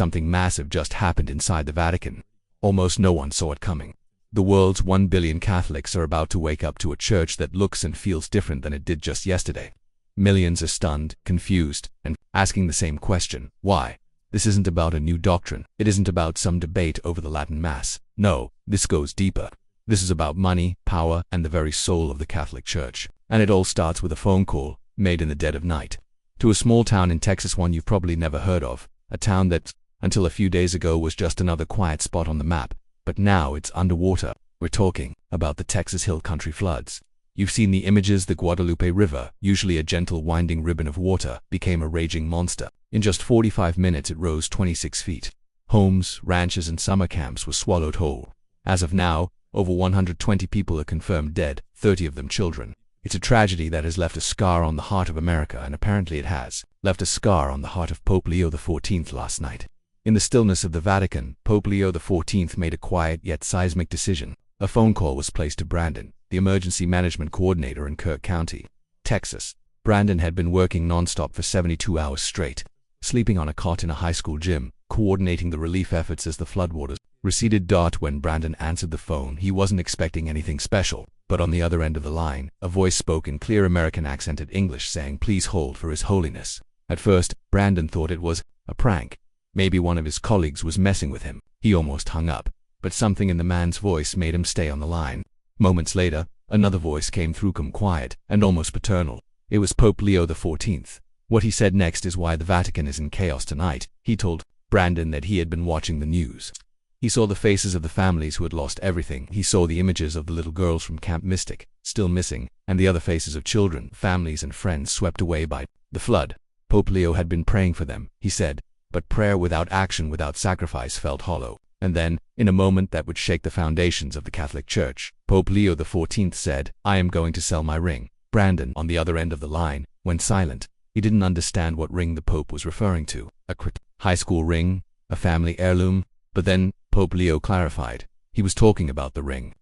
something massive just happened inside the Vatican. Almost no one saw it coming. The world's 1 billion Catholics are about to wake up to a church that looks and feels different than it did just yesterday. Millions are stunned, confused, and asking the same question: why? This isn't about a new doctrine. It isn't about some debate over the Latin Mass. No, this goes deeper. This is about money, power, and the very soul of the Catholic Church. And it all starts with a phone call, made in the dead of night, to a small town in Texas, one you've probably never heard of, a town that, until a few days ago, was just another quiet spot on the map, but now it's underwater. We're talking about the Texas Hill Country floods. You've seen the images. The Guadalupe River, usually a gentle winding ribbon of water, became a raging monster. In just 45 minutes it rose 26 feet. Homes, ranches, and summer camps were swallowed whole. As of now, over 120 people are confirmed dead, 30 of them children. It's a tragedy that has left a scar on the heart of America, and apparently it has left a scar on the heart of Pope Leo XIV last night. In the stillness of the Vatican, Pope Leo XIV made a quiet yet seismic decision. A phone call was placed to Brandon, the emergency management coordinator in Kirk County, Texas. Brandon had been working nonstop for 72 hours straight, sleeping on a cot in a high school gym, coordinating the relief efforts as the floodwaters receded. When Brandon answered the phone, he wasn't expecting anything special, but on the other end of the line, a voice spoke in clear American accented English saying, "Please hold for His Holiness." At first, Brandon thought it was a prank. Maybe one of his colleagues was messing with him. He almost hung up, but something in the man's voice made him stay on the line. Moments later, another voice came through, quiet and almost paternal. It was Pope Leo XIV. What he said next is why the Vatican is in chaos tonight. He told Brandon that he had been watching the news. He saw the faces of the families who had lost everything. He saw the images of the little girls from Camp Mystic, still missing, and the other faces of children, families, and friends swept away by the flood. Pope Leo had been praying for them, he said, but prayer without action, without sacrifice, felt hollow. And then, in a moment that would shake the foundations of the Catholic Church, Pope Leo XIV said, "I am going to sell my ring." Brandon, on the other end of the line, went silent. He didn't understand what ring the Pope was referring to. A high school ring? A family heirloom? But then, Pope Leo clarified. He was talking about the ring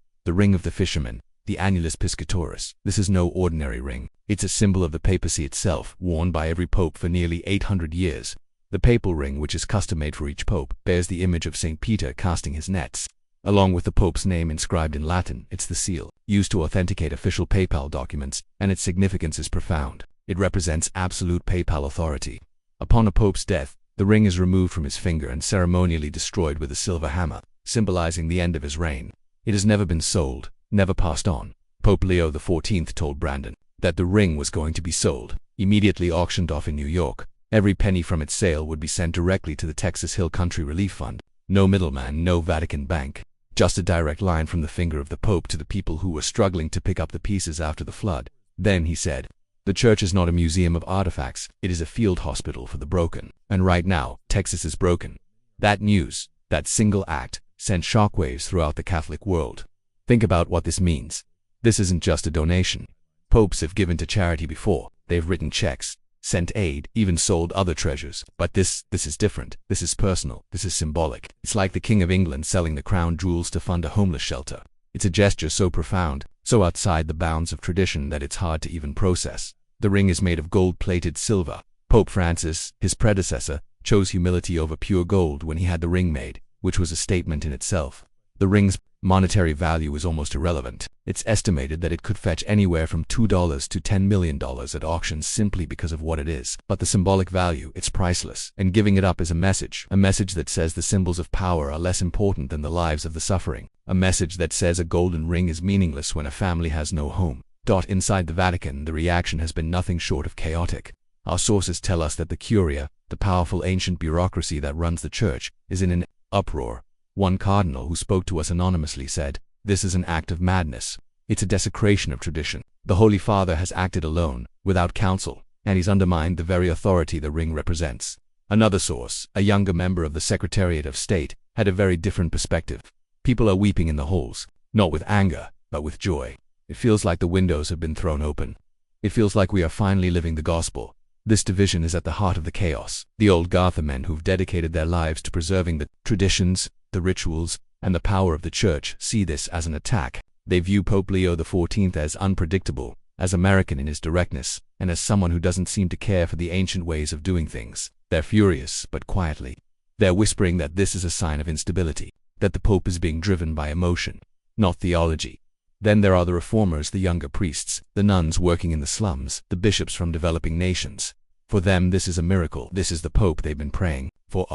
of the fisherman, the Annulus Piscatoris. This is no ordinary ring. It's a symbol of the papacy itself, worn by every pope for nearly 800 years. The papal ring, which is custom-made for each pope, bears the image of St. Peter casting his nets. Along with the pope's name inscribed in Latin, it's the seal, used to authenticate official papal documents, and its significance is profound. It represents absolute papal authority. Upon a pope's death, the ring is removed from his finger and ceremonially destroyed with a silver hammer, symbolizing the end of his reign. It has never been sold, never passed on. Pope Leo XIV told Brandon that the ring was going to be sold, immediately auctioned off in New York. Every penny from its sale would be sent directly to the Texas Hill Country Relief Fund. No middleman, no Vatican bank. Just a direct line from the finger of the Pope to the people who were struggling to pick up the pieces after the flood. Then he said, "The church is not a museum of artifacts. It is a field hospital for the broken. And right now, Texas is broken." That news, that single act, sent shockwaves throughout the Catholic world. Think about what this means. This isn't just a donation. Popes have given to charity before. They've written checks, sent aid, even sold other treasures. But this is different. This is personal. This is symbolic. It's like the King of England selling the crown jewels to fund a homeless shelter. It's a gesture so profound, so outside the bounds of tradition that it's hard to even process. The ring is made of gold-plated silver. Pope Francis, his predecessor, chose humility over pure gold when he had the ring made, which was a statement in itself. The ring's monetary value is almost irrelevant. It's estimated that it could fetch anywhere from $2 to $10 million at auctions simply because of what it is. But the symbolic value, it's priceless. And giving it up is a message that says the symbols of power are less important than the lives of the suffering. A message that says a golden ring is meaningless when a family has no home. Inside the Vatican, the reaction has been nothing short of chaotic. Our sources tell us that the Curia, the powerful ancient bureaucracy that runs the church, is in an uproar. One cardinal who spoke to us anonymously said, "This is an act of madness. It's a desecration of tradition. The Holy Father has acted alone, without counsel, and he's undermined the very authority the ring represents." Another source, a younger member of the Secretariat of State, had a very different perspective. "People are weeping in the halls, not with anger, but with joy. It feels like the windows have been thrown open. It feels like we are finally living the gospel." This division is at the heart of the chaos. The old Gartha men who've dedicated their lives to preserving the traditions, the rituals, and the power of the church see this as an attack. They view Pope Leo XIV as unpredictable, as American in his directness, and as someone who doesn't seem to care for the ancient ways of doing things. They're furious, but quietly. They're whispering that this is a sign of instability, that the Pope is being driven by emotion, not theology. Then there are the reformers, the younger priests, the nuns working in the slums, the bishops from developing nations. For them this is a miracle. This is the Pope they've been praying for.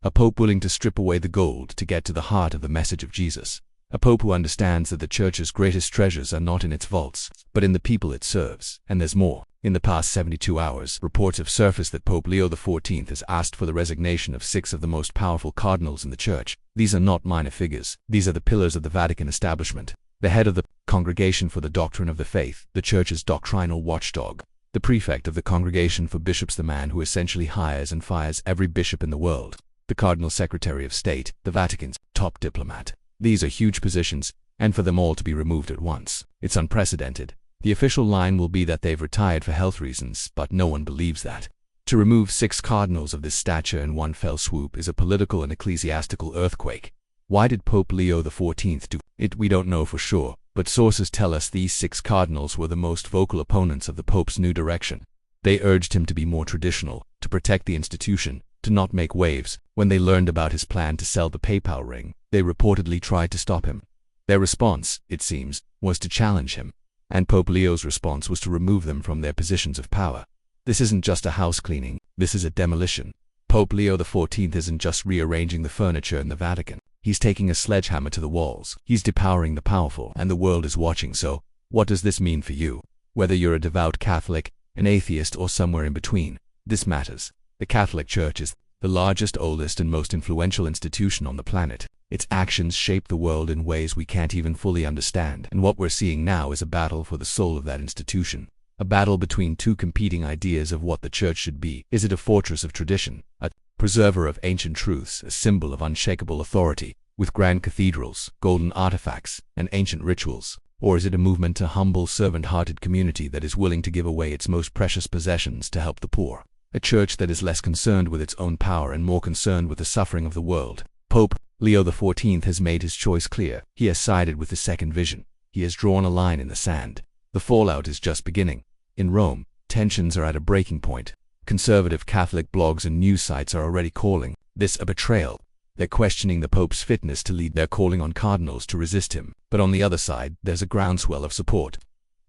A Pope willing to strip away the gold to get to the heart of the message of Jesus. A Pope who understands that the Church's greatest treasures are not in its vaults, but in the people it serves. And there's more. In the past 72 hours, reports have surfaced that Pope Leo XIV has asked for the resignation of 6 of the most powerful cardinals in the Church. These are not minor figures. These are the pillars of the Vatican establishment. The head of the Congregation for the Doctrine of the Faith, the Church's doctrinal watchdog. The prefect of the Congregation for Bishops, the man who essentially hires and fires every bishop in the world. The Cardinal Secretary of State, the Vatican's top diplomat. These are huge positions, and for them all to be removed at once, it's unprecedented. The official line will be that they've retired for health reasons, but no one believes that. To remove 6 cardinals of this stature in one fell swoop is a political and ecclesiastical earthquake. Why did Pope Leo XIV do it? We don't know for sure, but sources tell us these 6 cardinals were the most vocal opponents of the Pope's new direction. They urged him to be more traditional, to protect the institution, to not make waves. When they learned about his plan to sell the Papal Ring, they reportedly tried to stop him. Their response, it seems, was to challenge him. And Pope Leo's response was to remove them from their positions of power. This isn't just a house cleaning, this is a demolition. Pope Leo XIV isn't just rearranging the furniture in the Vatican. He's taking a sledgehammer to the walls. He's depowering the powerful, and the world is watching. So, what does this mean for you? Whether you're a devout Catholic, an atheist, or somewhere in between, this matters. The Catholic Church is the largest, oldest, and most influential institution on the planet. Its actions shape the world in ways we can't even fully understand. And what we're seeing now is a battle for the soul of that institution. A battle between 2 competing ideas of what the Church should be. Is it a fortress of tradition, a preserver of ancient truths, a symbol of unshakable authority, with grand cathedrals, golden artifacts, and ancient rituals? Or is it a movement, a humble, servant-hearted community that is willing to give away its most precious possessions to help the poor? A church that is less concerned with its own power and more concerned with the suffering of the world. Pope Leo XIV has made his choice clear. He has sided with the second vision. He has drawn a line in the sand. The fallout is just beginning. In Rome, tensions are at a breaking point. Conservative Catholic blogs and news sites are already calling this a betrayal. They're questioning the Pope's fitness to lead. They're calling on cardinals to resist him. But on the other side, there's a groundswell of support.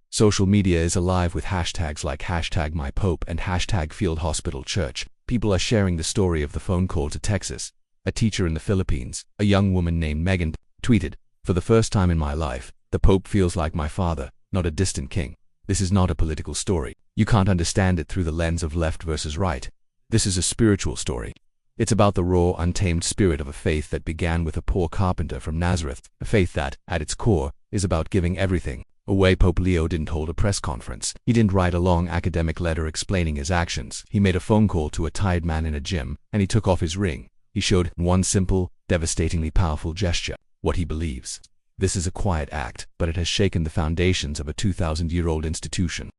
Social media is alive with hashtags like #MyPope and #FieldHospitalChurch. People are sharing the story of the phone call to Texas. A teacher in the Philippines, a young woman named Megan, tweeted, "For the first time in my life, the Pope feels like my father, not a distant king." This is not a political story. You can't understand it through the lens of left versus right. This is a spiritual story. It's about the raw, untamed spirit of a faith that began with a poor carpenter from Nazareth, a faith that, at its core, is about giving everything away. Pope Leo didn't hold a press conference. He didn't write a long academic letter explaining his actions. He made a phone call to a tired man in a gym, and he took off his ring. He showed one simple, devastatingly powerful gesture, what he believes. This is a quiet act, but it has shaken the foundations of a 2,000-year-old institution.